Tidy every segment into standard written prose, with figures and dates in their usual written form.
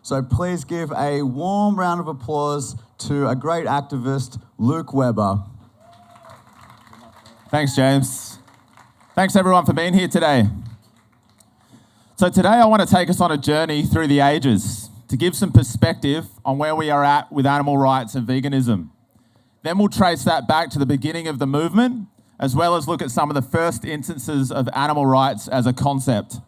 So please give a warm round of applause to a great activist, Luke Webber. Thanks, James. Thanks, everyone, for being here today. So today I want to take us on a journey through the ages to give some perspective on where we are at with animal rights and veganism. Then we'll trace that back to the beginning of the movement, as well as look at some of the first instances of animal rights as a concept.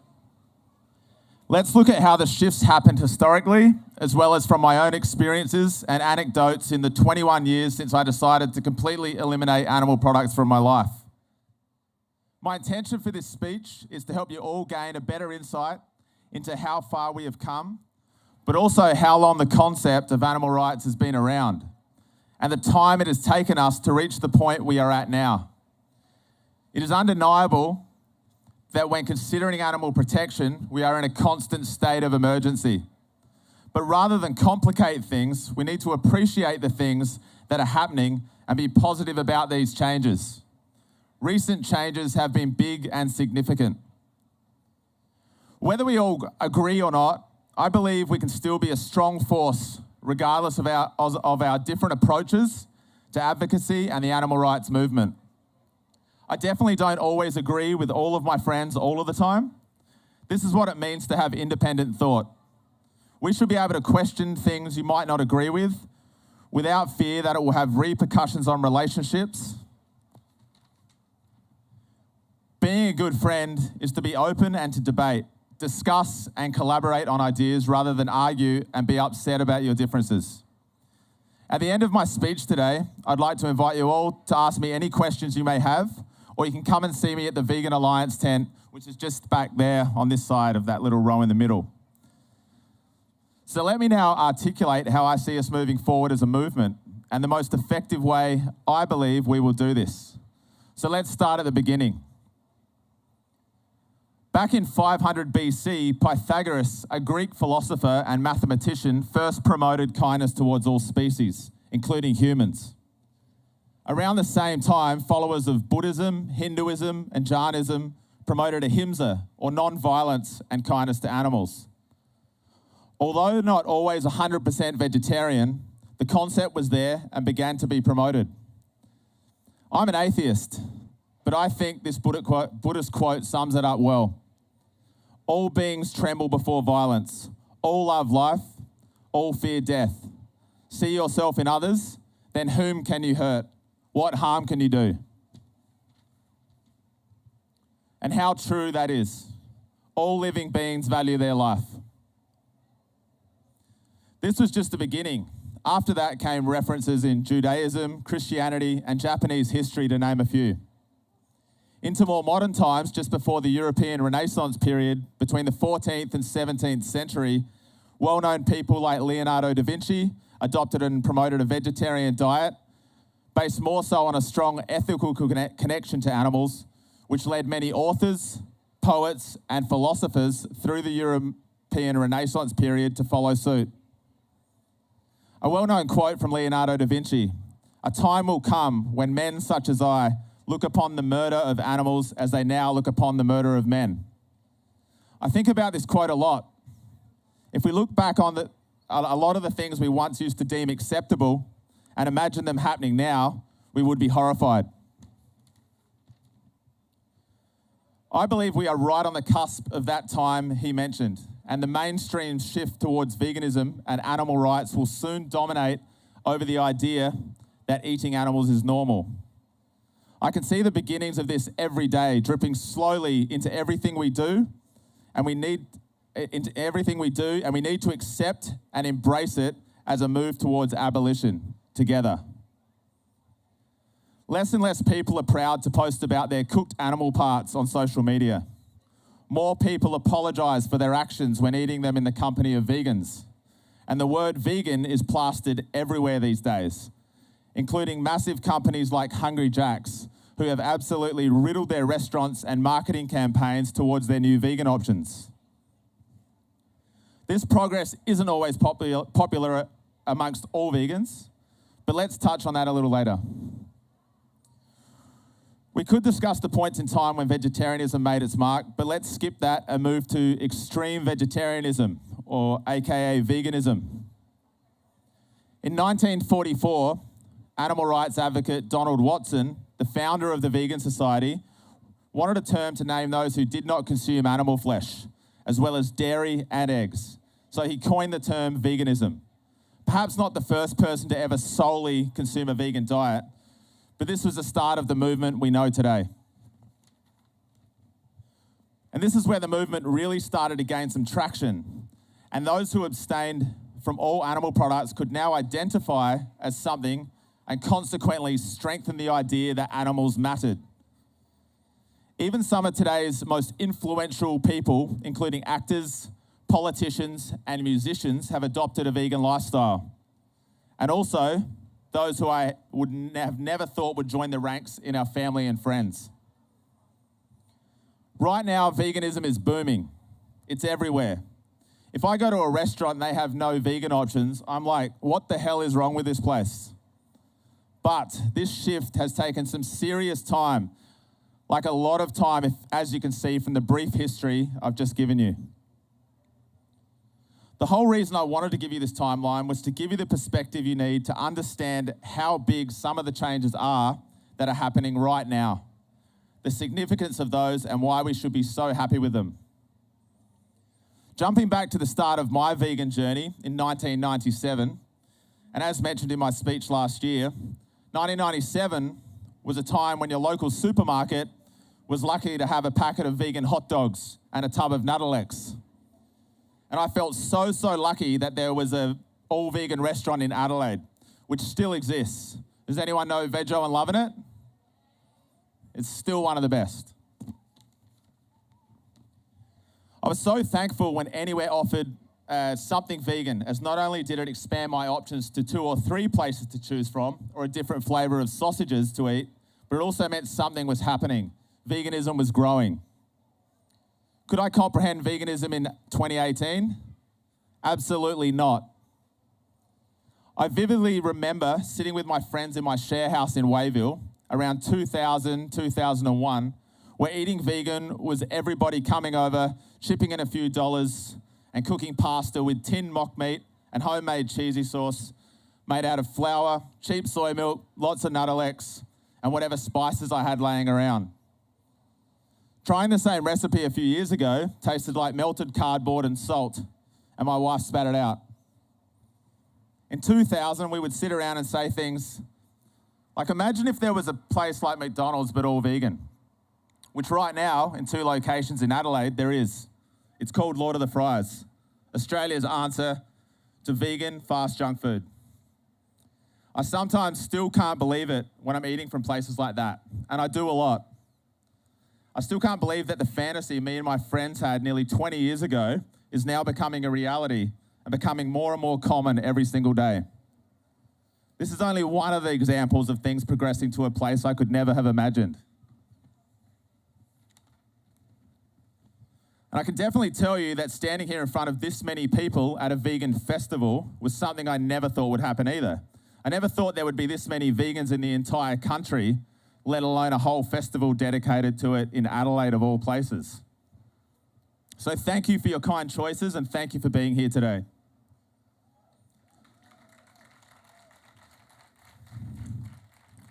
Let's look at how the shifts happened historically, as well as from my own experiences and anecdotes in the 21 years since I decided to completely eliminate animal products from my life. My intention for this speech is to help you all gain a better insight into how far we have come, but also how long the concept of animal rights has been around, and the time it has taken us to reach the point we are at now. It is undeniable that when considering animal protection, we are in a constant state of emergency. But rather than complicate things, we need to appreciate the things that are happening and be positive about these changes. Recent changes have been big and significant. Whether we all agree or not, I believe we can still be a strong force regardless of our different approaches to advocacy and the animal rights movement. I definitely don't always agree with all of my friends all of the time. This is what it means to have independent thought. We should be able to question things you might not agree with without fear that it will have repercussions on relationships. Being a good friend is to be open and to debate, discuss and collaborate on ideas rather than argue and be upset about your differences. At the end of my speech today, I'd like to invite you all to ask me any questions you may have, or you can come and see me at the Vegan Alliance tent, which is just back there on this side of that little row in the middle. So let me now articulate how I see us moving forward as a movement and the most effective way I believe we will do this. So let's start at the beginning. Back in 500 BC, Pythagoras, a Greek philosopher and mathematician, first promoted kindness towards all species, including humans. Around the same time, followers of Buddhism, Hinduism, and Jainism promoted ahimsa, or non-violence and kindness to animals. Although not always 100% vegetarian, the concept was there and began to be promoted. I'm an atheist, but I think this Buddhist quote sums it up well. All beings tremble before violence. All love life. All fear death. See yourself in others, then whom can you hurt? What harm can you do? And how true that is. All living beings value their life. This was just the beginning. After that came references in Judaism, Christianity, and Japanese history, to name a few. Into more modern times, just before the European Renaissance period, between the 14th and 17th century, well-known people like Leonardo da Vinci adopted and promoted a vegetarian diet, based more so on a strong ethical connection to animals, which led many authors, poets, and philosophers through the European Renaissance period to follow suit. A well-known quote from Leonardo da Vinci: "A time will come when men such as I look upon the murder of animals as they now look upon the murder of men." I think about this quote a lot. If we look back on a lot of the things we once used to deem acceptable and imagine them happening now, we would be horrified. I believe we are right on the cusp of that time he mentioned, and the mainstream shift towards veganism and animal rights will soon dominate over the idea that eating animals is normal. I can see the beginnings of this every day, dripping slowly into everything we do, and we need to accept and embrace it as a move towards abolition together. Less and less people are proud to post about their cooked animal parts on social media. More people apologize for their actions when eating them in the company of vegans. And the word vegan is plastered everywhere these days, including massive companies like Hungry Jack's, who have absolutely riddled their restaurants and marketing campaigns towards their new vegan options. This progress isn't always popular amongst all vegans, but let's touch on that a little later. We could discuss the points in time when vegetarianism made its mark, but let's skip that and move to extreme vegetarianism, or AKA veganism. In 1944, animal rights advocate Donald Watson, the founder of the Vegan Society, wanted a term to name those who did not consume animal flesh, as well as dairy and eggs. So he coined the term veganism. Perhaps not the first person to ever solely consume a vegan diet, but this was the start of the movement we know today. And this is where the movement really started to gain some traction. And those who abstained from all animal products could now identify as something and consequently strengthen the idea that animals mattered. Even some of today's most influential people, including actors, politicians, and musicians, have adopted a vegan lifestyle. And also, those who I would have never thought would join the ranks in our family and friends. Right now, veganism is booming. It's everywhere. If I go to a restaurant and they have no vegan options, I'm like, what the hell is wrong with this place? But this shift has taken some serious time, like a lot of time, as you can see from the brief history I've just given you. The whole reason I wanted to give you this timeline was to give you the perspective you need to understand how big some of the changes are that are happening right now, the significance of those, and why we should be so happy with them. Jumping back to the start of my vegan journey in 1997, and as mentioned in my speech last year, 1997 was a time when your local supermarket was lucky to have a packet of vegan hot dogs and a tub of Nuttalex. And I felt so lucky that there was an all-vegan restaurant in Adelaide, which still exists. Does anyone know Veggie and Loving It? It's still one of the best. I was so thankful when Anywhere offered something vegan, as not only did it expand my options to 2 or 3 places to choose from, or a different flavour of sausages to eat, but it also meant something was happening. Veganism was growing. Could I comprehend veganism in 2018? Absolutely not. I vividly remember sitting with my friends in my share house in Wayville around 2000, 2001, where eating vegan was everybody coming over, chipping in a few dollars, and cooking pasta with tinned mock meat and homemade cheesy sauce made out of flour, cheap soy milk, lots of Nuttalex, and whatever spices I had laying around. Trying the same recipe a few years ago tasted like melted cardboard and salt, and my wife spat it out. In 2000, we would sit around and say things like, imagine if there was a place like McDonald's but all vegan, which right now, in 2 locations in Adelaide, there is. It's called Lord of the Fries, Australia's answer to vegan fast junk food. I sometimes still can't believe it when I'm eating from places like that, and I do a lot. I still can't believe that the fantasy me and my friends had nearly 20 years ago is now becoming a reality and becoming more and more common every single day. This is only one of the examples of things progressing to a place I could never have imagined. And I can definitely tell you that standing here in front of this many people at a vegan festival was something I never thought would happen either. I never thought there would be this many vegans in the entire country, let alone a whole festival dedicated to it in Adelaide of all places. So thank you for your kind choices and thank you for being here today.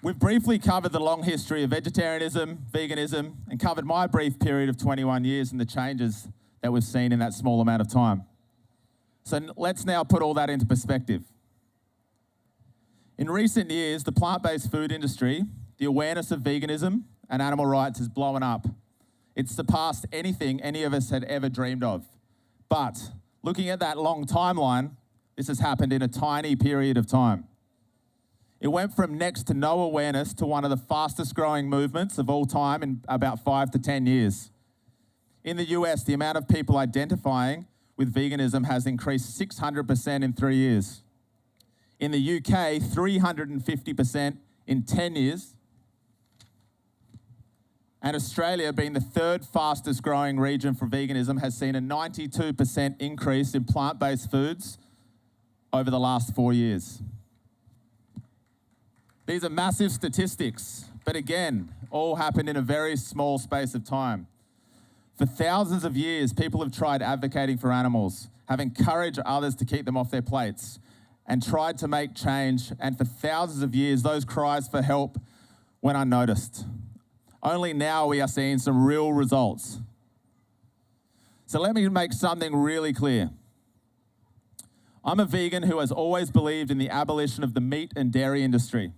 We've briefly covered the long history of vegetarianism, veganism, and covered my brief period of 21 years and the changes that we've seen in that small amount of time. So let's now put all that into perspective. In recent years, the plant-based food industry, the awareness of veganism and animal rights has blown up. It's surpassed anything any of us had ever dreamed of. But looking at that long timeline, this has happened in a tiny period of time. It went from next to no awareness to one of the fastest growing movements of all time in about 5 to 10 years. In the US, the amount of people identifying with veganism has increased 600% in 3 years. In the UK, 350% in 10 years. And Australia, being the 3rd fastest growing region for veganism, has seen a 92% increase in plant-based foods over the last 4 years. These are massive statistics, but again, all happened in a very small space of time. For thousands of years, people have tried advocating for animals, have encouraged others to keep them off their plates, and tried to make change, and for thousands of years, those cries for help went unnoticed. Only now we are seeing some real results. So let me make something really clear. I'm a vegan who has always believed in the abolition of the meat and dairy industry,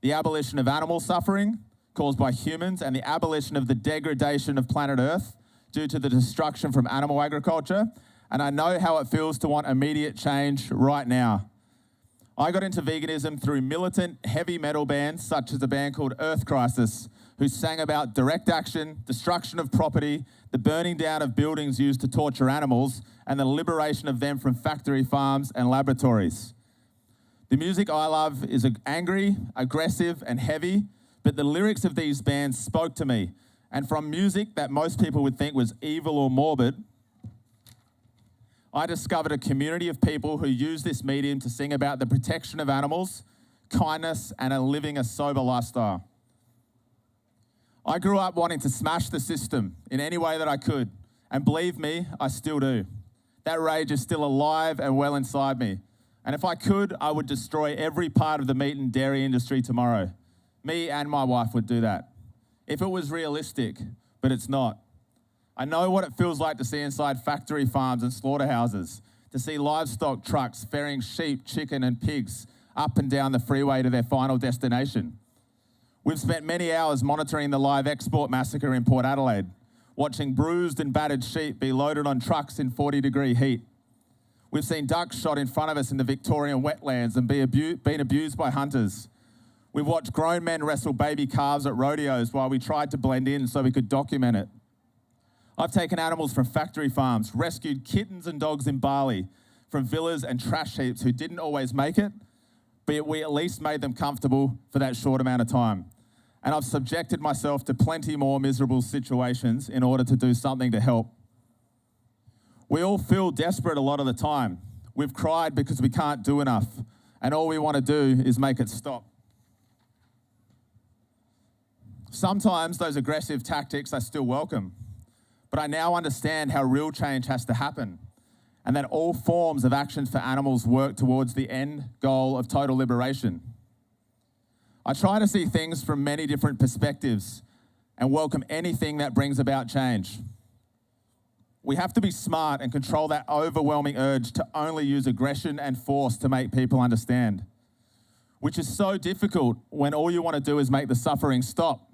the abolition of animal suffering caused by humans, and the abolition of the degradation of planet Earth due to the destruction from animal agriculture. And I know how it feels to want immediate change right now. I got into veganism through militant heavy metal bands such as a band called Earth Crisis, who sang about direct action, destruction of property, the burning down of buildings used to torture animals, and the liberation of them from factory farms and laboratories. The music I love is angry, aggressive, and heavy, but the lyrics of these bands spoke to me. And from music that most people would think was evil or morbid, I discovered a community of people who use this medium to sing about the protection of animals, kindness, and living a sober lifestyle. I grew up wanting to smash the system in any way that I could, and believe me, I still do. That rage is still alive and well inside me. And if I could, I would destroy every part of the meat and dairy industry tomorrow. Me and my wife would do that. If it was realistic, but it's not. I know what it feels like to see inside factory farms and slaughterhouses, to see livestock trucks ferrying sheep, chicken, and pigs up and down the freeway to their final destination. We've spent many hours monitoring the live export massacre in Port Adelaide, watching bruised and battered sheep be loaded on trucks in 40-degree heat. We've seen ducks shot in front of us in the Victorian wetlands and been abused by hunters. We've watched grown men wrestle baby calves at rodeos while we tried to blend in so we could document it. I've taken animals from factory farms, rescued kittens and dogs in BALI from villas and trash heaps who didn't always make it, but we at least made them comfortable for that short amount of time. And I've subjected myself to plenty more miserable situations in order to do something to help. We all feel desperate a lot of the time. We've cried because we can't do enough, and all we want to do is make it stop. Sometimes those aggressive tactics are still welcome, but I now understand how real change has to happen, and that all forms of actions for animals work towards the end goal of total liberation. I try to see things from many different perspectives and welcome anything that brings about change. We have to be smart and control that overwhelming urge to only use aggression and force to make people understand, which is so difficult when all you want to do is make the suffering stop.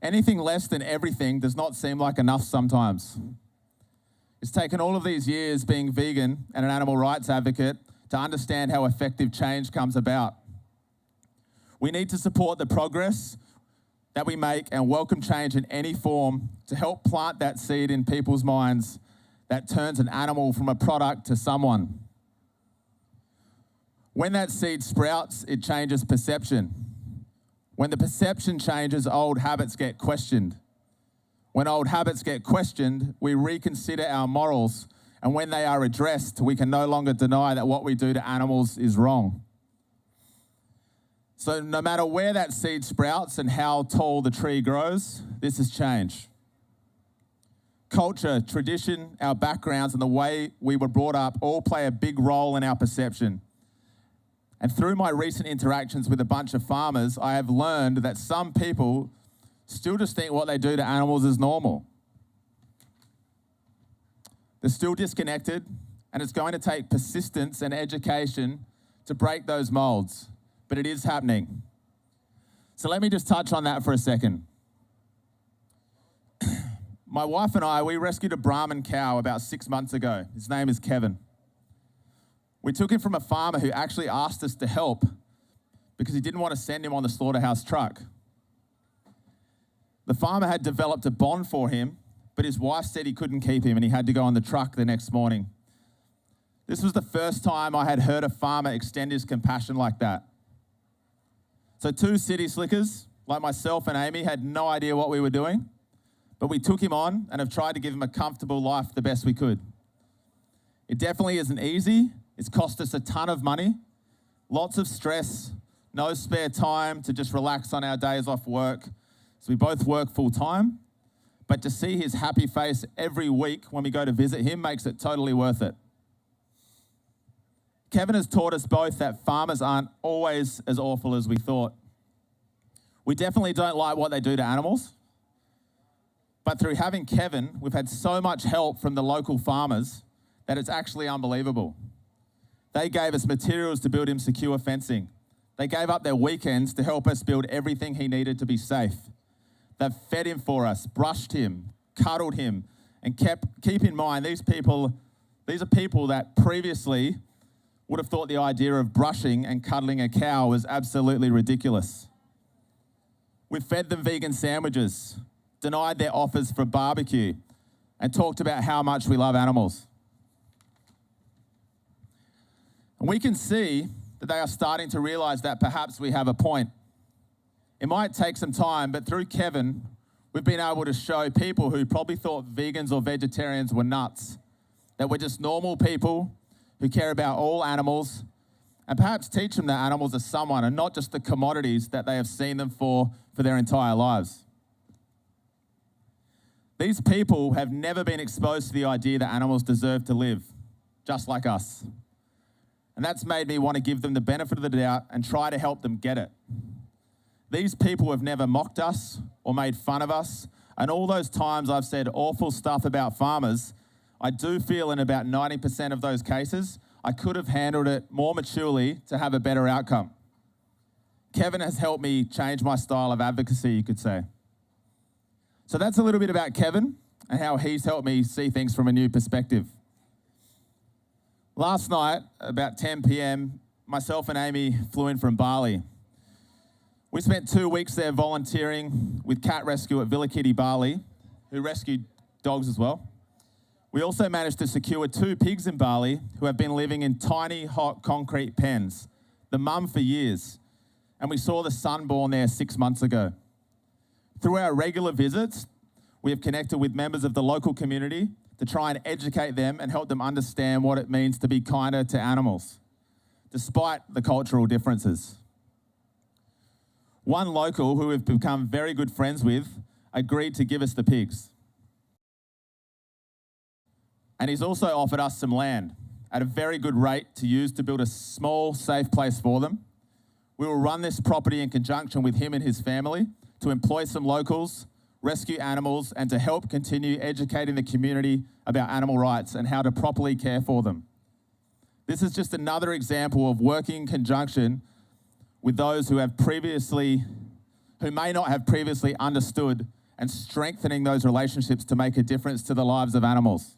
Anything less than everything does not seem like enough sometimes. It's taken all of these years being vegan and an animal rights advocate to understand how effective change comes about. We need to support the progress that we make and welcome change in any form to help plant that seed in people's minds that turns an animal from a product to someone. When that seed sprouts, it changes perception. When the perception changes, old habits get questioned. When old habits get questioned, we reconsider our morals, and when they are addressed, we can no longer deny that what we do to animals is wrong. So no matter where that seed sprouts and how tall the tree grows, this is change. Culture, tradition, our backgrounds, and the way we were brought up all play a big role in our perception. And through my recent interactions with a bunch of farmers, I have learned that some people still just think what they do to animals is normal. They're still disconnected, and it's going to take persistence and education to break those molds. But it is happening. So let me just touch on that for a second. My wife and I, we rescued a Brahman cow about 6 months ago. His name is Kevin. We took him from a farmer who actually asked us to help because he didn't want to send him on the slaughterhouse truck. The farmer had developed a bond for him, but his wife said he couldn't keep him and he had to go on the truck the next morning. This was the first time I had heard a farmer extend his compassion like that. So 2 city slickers, like myself and Amy, had no idea what we were doing, but we took him on and have tried to give him a comfortable life the best we could. It definitely isn't easy. It's cost us a ton of money, lots of stress, no spare time to just relax on our days off work. So we both work full time, but to see his happy face every week when we go to visit him makes it totally worth it. Kevin has taught us both that farmers aren't always as awful as we thought. We definitely don't like what they do to animals, but through having Kevin, we've had so much help from the local farmers that it's actually unbelievable. They gave us materials to build him secure fencing. They gave up their weekends to help us build everything he needed to be safe. They've fed him for us, brushed him, cuddled him, and keep in mind, these are people that previously would have thought the idea of brushing and cuddling a cow was absolutely ridiculous. We've fed them vegan sandwiches, denied their offers for barbecue, and talked about how much we love animals. And we can see that they are starting to realize that perhaps we have a point. It might take some time, but through Kevin, we've been able to show people who probably thought vegans or vegetarians were nuts, that we're just normal people who care about all animals, and perhaps teach them that animals are someone and not just the commodities that they have seen them for their entire lives. These people have never been exposed to the idea that animals deserve to live, just like us. And that's made me want to give them the benefit of the doubt and try to help them get it. These people have never mocked us or made fun of us, and all those times I've said awful stuff about farmers, I do feel in about 90% of those cases, I could have handled it more maturely to have a better outcome. Kevin has helped me change my style of advocacy, you could say. So that's a little bit about Kevin and how he's helped me see things from a new perspective. Last night, about 10 p.m, myself and Amy flew in from BALI. We spent 2 weeks there volunteering with Cat Rescue at Villa Kitty BALI, who rescued dogs as well. We also managed to secure 2 pigs in BALI who have been living in tiny, hot concrete pens, the mum for years, and we saw the son born there 6 months ago. Through our regular visits, we have connected with members of the local community to try and educate them and help them understand what it means to be kinder to animals, despite the cultural differences. One local who we've become very good friends with agreed to give us the pigs. And he's also offered us some land at a very good rate to use to build a small, safe place for them. We will run this property in conjunction with him and his family to employ some locals, rescue animals, and to help continue educating the community about animal rights and how to properly care for them. This is just another example of working in conjunction with those who may not have previously understood, and strengthening those relationships to make a difference to the lives of animals.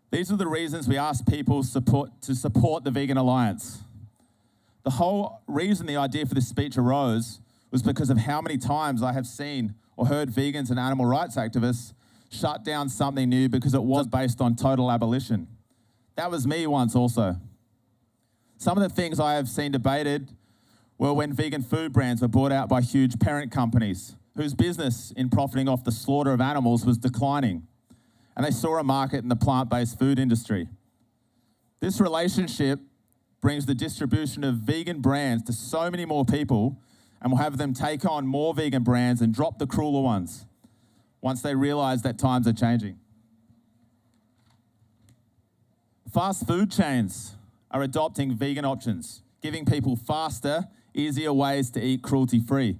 These are the reasons we ask people to support the Vegan Alliance. The whole reason the idea for this speech arose was because of how many times I have seen or heard vegans and animal rights activists shut down something new because it was based on total abolition. That was me once also. Some of the things I have seen debated were when vegan food brands were bought out by huge parent companies whose business in profiting off the slaughter of animals was declining, and they saw a market in the plant-based food industry. This relationship brings the distribution of vegan brands to so many more people, and will have them take on more vegan brands and drop the crueler ones once they realize that times are changing. Fast food chains are adopting vegan options, giving people faster, easier ways to eat cruelty-free.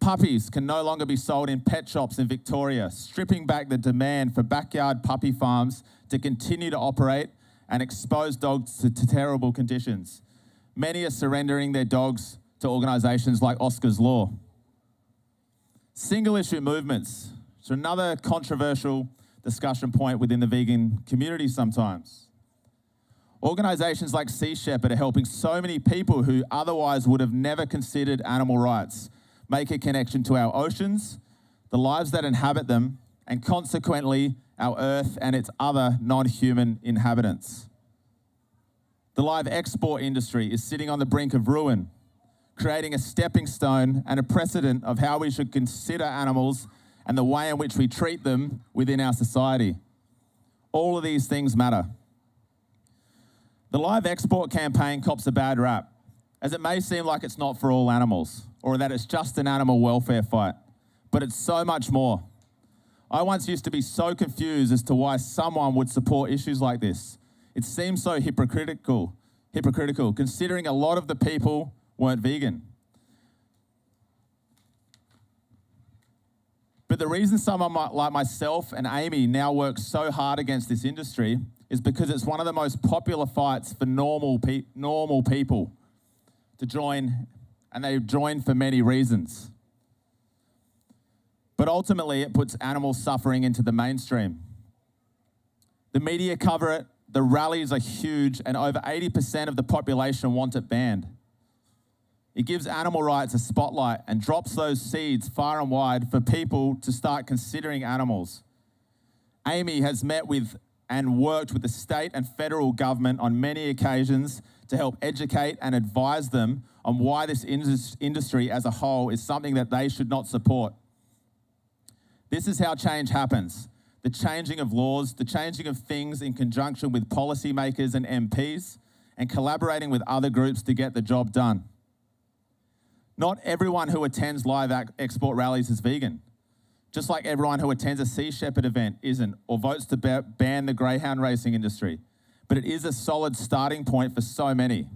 Puppies can no longer be sold in pet shops in Victoria, stripping back the demand for backyard puppy farms to continue to operate and expose dogs to terrible conditions. Many are surrendering their dogs to organisations like Oscar's Law. Single-issue movements is another controversial discussion point within the vegan community sometimes. Organisations like Sea Shepherd are helping so many people who otherwise would have never considered animal rights make a connection to our oceans, the lives that inhabit them, and consequently our Earth and its other non-human inhabitants. The live export industry is sitting on the brink of ruin, creating a stepping stone and a precedent of how we should consider animals and the way in which we treat them within our society. All of these things matter. The live export campaign cops a bad rap, as it may seem like it's not for all animals, or that it's just an animal welfare fight. but it's so much more. I once used to be so confused as to why someone would support issues like this. It seems so hypocritical, considering a lot of the people weren't vegan. But the reason someone like myself and Amy now work so hard against this industry is because it's one of the most popular fights for normal people to join, and they join for many reasons. But ultimately, it puts animal suffering into the mainstream. The media cover it, the rallies are huge, and over 80% of the population want it banned. It gives animal rights a spotlight and drops those seeds far and wide for people to start considering animals. Amy has met with and worked with the state and federal government on many occasions to help educate and advise them on why this industry as a whole is something that they should not support. This is how change happens. The changing of laws, the changing of things in conjunction with policymakers and MPs, and collaborating with other groups to get the job done. Not everyone who attends live export rallies is vegan, just like everyone who attends a Sea Shepherd event isn't, or votes to ban the greyhound racing industry. But it is a solid starting point for so many.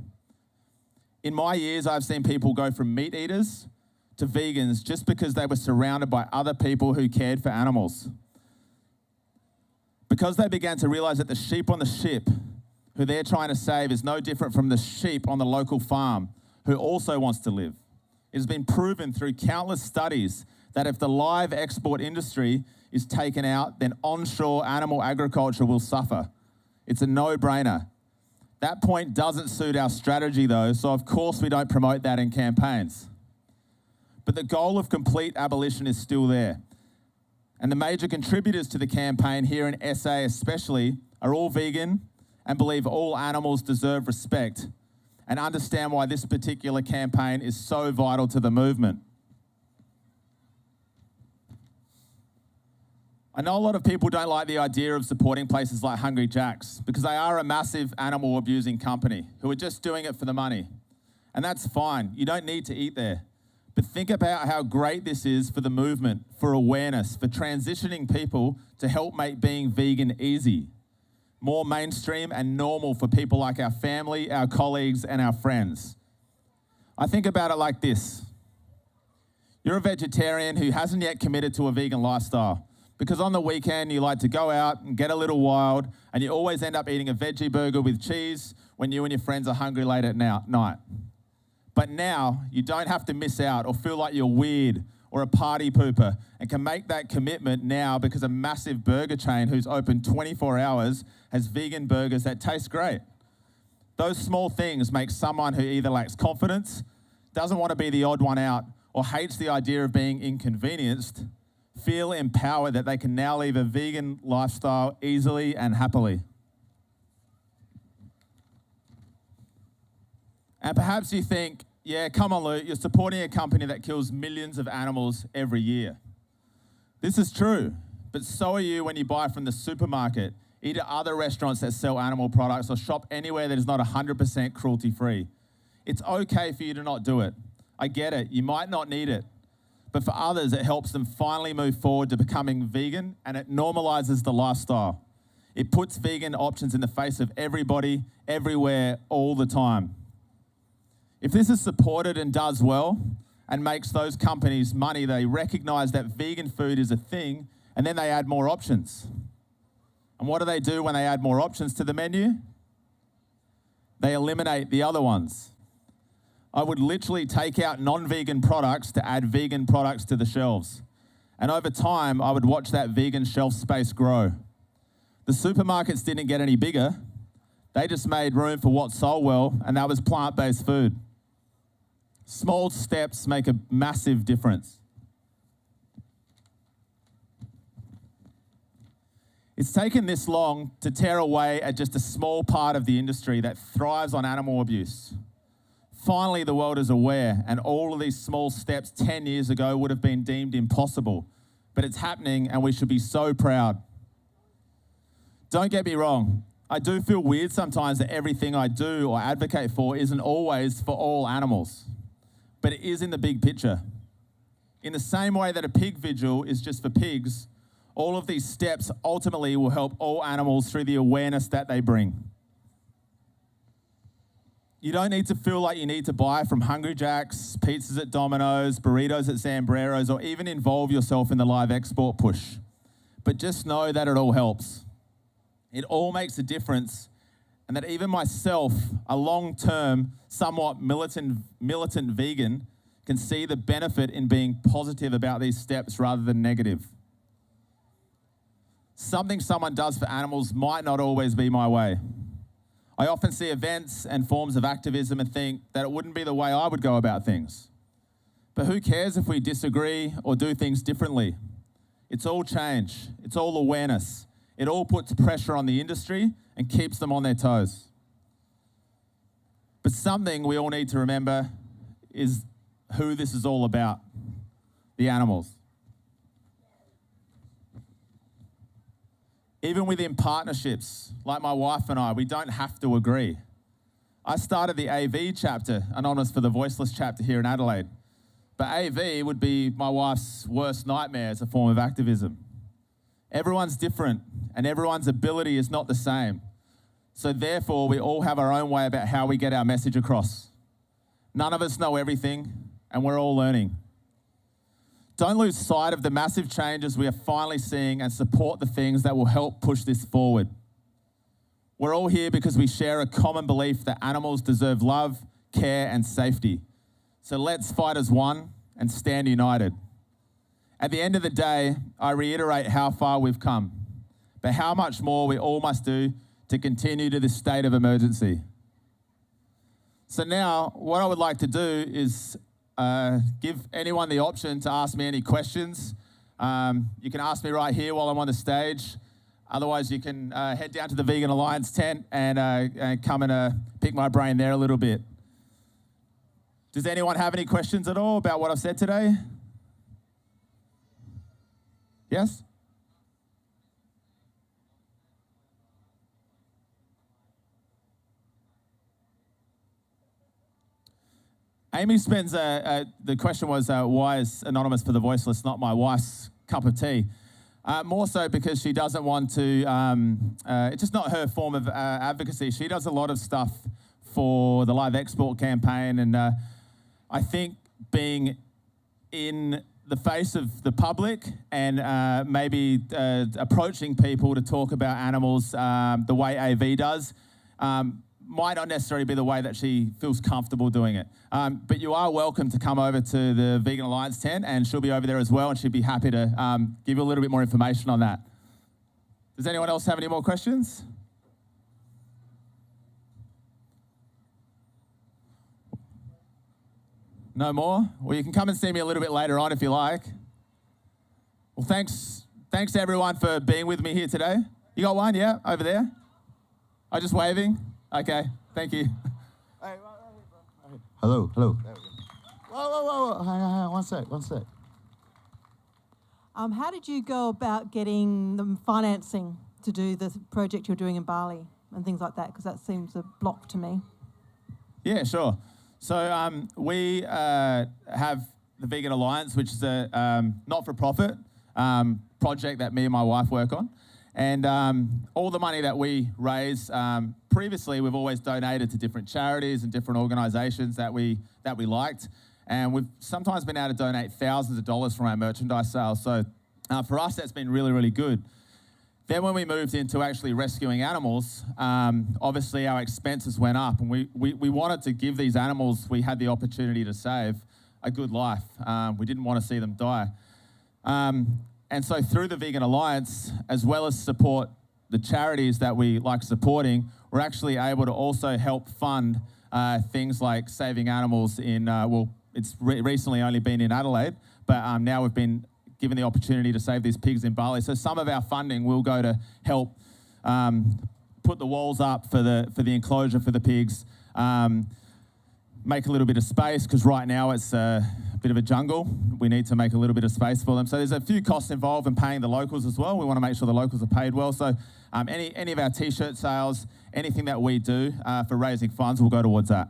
In my years, I've seen people go from meat eaters to vegans just because they were surrounded by other people who cared for animals. Because they began to realize that the sheep on the ship who they're trying to save is no different from the sheep on the local farm who also wants to live. It has been proven through countless studies that if the live export industry is taken out, then onshore animal agriculture will suffer. It's a no-brainer. That point doesn't suit our strategy though, so of course we don't promote that in campaigns. But the goal of complete abolition is still there. And the major contributors to the campaign here in SA especially are all vegan and believe all animals deserve respect and understand why this particular campaign is so vital to the movement. I know a lot of people don't like the idea of supporting places like Hungry Jack's because they are a massive animal abusing company who are just doing it for the money. And that's fine. You don't need to eat there. But think about how great this is for the movement, for awareness, for transitioning people to help make being vegan easy, more mainstream and normal for people like our family, our colleagues, and our friends. I think about it like this. You're a vegetarian who hasn't yet committed to a vegan lifestyle because on the weekend you like to go out and get a little wild and you always end up eating a veggie burger with cheese when you and your friends are hungry late at night. But now you don't have to miss out or feel like you're weird or a party pooper and can make that commitment now because a massive burger chain who's open 24 hours has vegan burgers that taste great. Those small things make someone who either lacks confidence, doesn't want to be the odd one out, or hates the idea of being inconvenienced feel empowered that they can now live a vegan lifestyle easily and happily. And perhaps you think, yeah, come on, Luke, you're supporting a company that kills millions of animals every year. This is true, but so are you when you buy from the supermarket, eat at other restaurants that sell animal products, or shop anywhere that is not 100% cruelty-free. It's okay for you to not do it. I get it, you might not need it. But for others, it helps them finally move forward to becoming vegan, and it normalizes the lifestyle. It puts vegan options in the face of everybody, everywhere, all the time. If this is supported and does well and makes those companies money, they recognize that vegan food is a thing, and then they add more options. And what do they do when they add more options to the menu? They eliminate the other ones. I would literally take out non-vegan products to add vegan products to the shelves. And over time, I would watch that vegan shelf space grow. The supermarkets didn't get any bigger. They just made room for what sold well, and that was plant-based food. Small steps make a massive difference. It's taken this long to tear away at just a small part of the industry that thrives on animal abuse. Finally, the world is aware, and all of these small steps 10 years ago would have been deemed impossible. But it's happening, and we should be so proud. Don't get me wrong. I do feel weird sometimes that everything I do or advocate for isn't always for all animals. But it is in the big picture. In the same way that a pig vigil is just for pigs, all of these steps ultimately will help all animals through the awareness that they bring. You don't need to feel like you need to buy from Hungry Jack's, pizzas at Domino's, burritos at Zambreros, or even involve yourself in the live export push. But just know that it all helps. It all makes a difference, and that even myself, a long-term, somewhat militant vegan, can see the benefit in being positive about these steps rather than negative. Something someone does for animals might not always be my way. I often see events and forms of activism and think that it wouldn't be the way I would go about things. But who cares if we disagree or do things differently? It's all change. It's all awareness. It all puts pressure on the industry and keeps them on their toes. But something we all need to remember is who this is all about: the animals. Even within partnerships, like my wife and I, we don't have to agree. I started the AV chapter, Anonymous for the Voiceless chapter here in Adelaide. But AV would be my wife's worst nightmare as a form of activism. Everyone's different, and everyone's ability is not the same. So therefore, we all have our own way about how we get our message across. None of us know everything, and we're all learning. Don't lose sight of the massive changes we are finally seeing and support the things that will help push this forward. We're all here because we share a common belief that animals deserve love, care, and safety. So let's fight as one and stand united. At the end of the day, I reiterate how far we've come, but how much more we all must do to continue to this state of emergency. So now, what I would like to do is give anyone the option to ask me any questions. You can ask me right here while I'm on the stage. Otherwise, you can head down to the Vegan Alliance tent and come and pick my brain there a little bit. Does anyone have any questions at all about what I've said today? Yes? Amy spends, the question was, why is Anonymous for the Voiceless not my wife's cup of tea? More so because she doesn't want to, it's just not her form of advocacy. She does a lot of stuff for the Live Export campaign, and I think being in the face of the public and maybe approaching people to talk about animals the way AV does, might not necessarily be the way that she feels comfortable doing it. But you are welcome to come over to the Vegan Alliance tent, and she'll be over there as well, and she'd be happy to give you a little bit more information on that. Does anyone else have any more questions? No more? Well, you can come and see me a little bit later on if you like. Well, thanks everyone for being with me here today. You got one, yeah, over there? Oh, just waving? Okay, thank you. Hey, hello. There we go. Whoa. Hang on, one sec. How did you go about getting the financing to do the project you're doing in Bali and things like that? Because that seems a block to me. Yeah, sure. So we have the Vegan Alliance, which is a not-for-profit project that me and my wife work on. And all the money that we raise, previously we've always donated to different charities and different organisations that we liked. And we've sometimes been able to donate thousands of dollars from our merchandise sales. So for us, that's been really, really good. Then when we moved into actually rescuing animals, obviously our expenses went up, and we wanted to give these animals we had the opportunity to save a good life. We didn't want to see them die. And so through the Vegan Alliance, as well as support the charities that we like supporting, we're actually able to also help fund things like saving animals in, it's recently only been in Adelaide, but now we've been given the opportunity to save these pigs in Bali. So some of our funding will go to help put the walls up for the enclosure for the pigs, make a little bit of space, because right now it's a bit of a jungle. We need to make a little bit of space for them. So there's a few costs involved in paying the locals as well. We want to make sure the locals are paid well. So any of our T-shirt sales, anything that we do for raising funds will go towards that.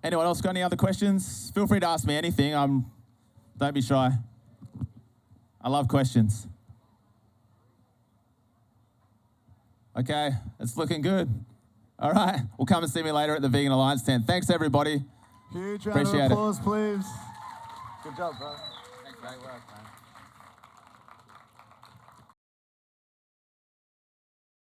Anyone else got any other questions? Feel free to ask me anything. Don't be shy. I love questions. Okay, it's looking good. All right, well, come and see me later at the Vegan Alliance tent. Thanks, everybody. Huge round Appreciate of it. applause, please. Good job, bro. Thanks, great work, man.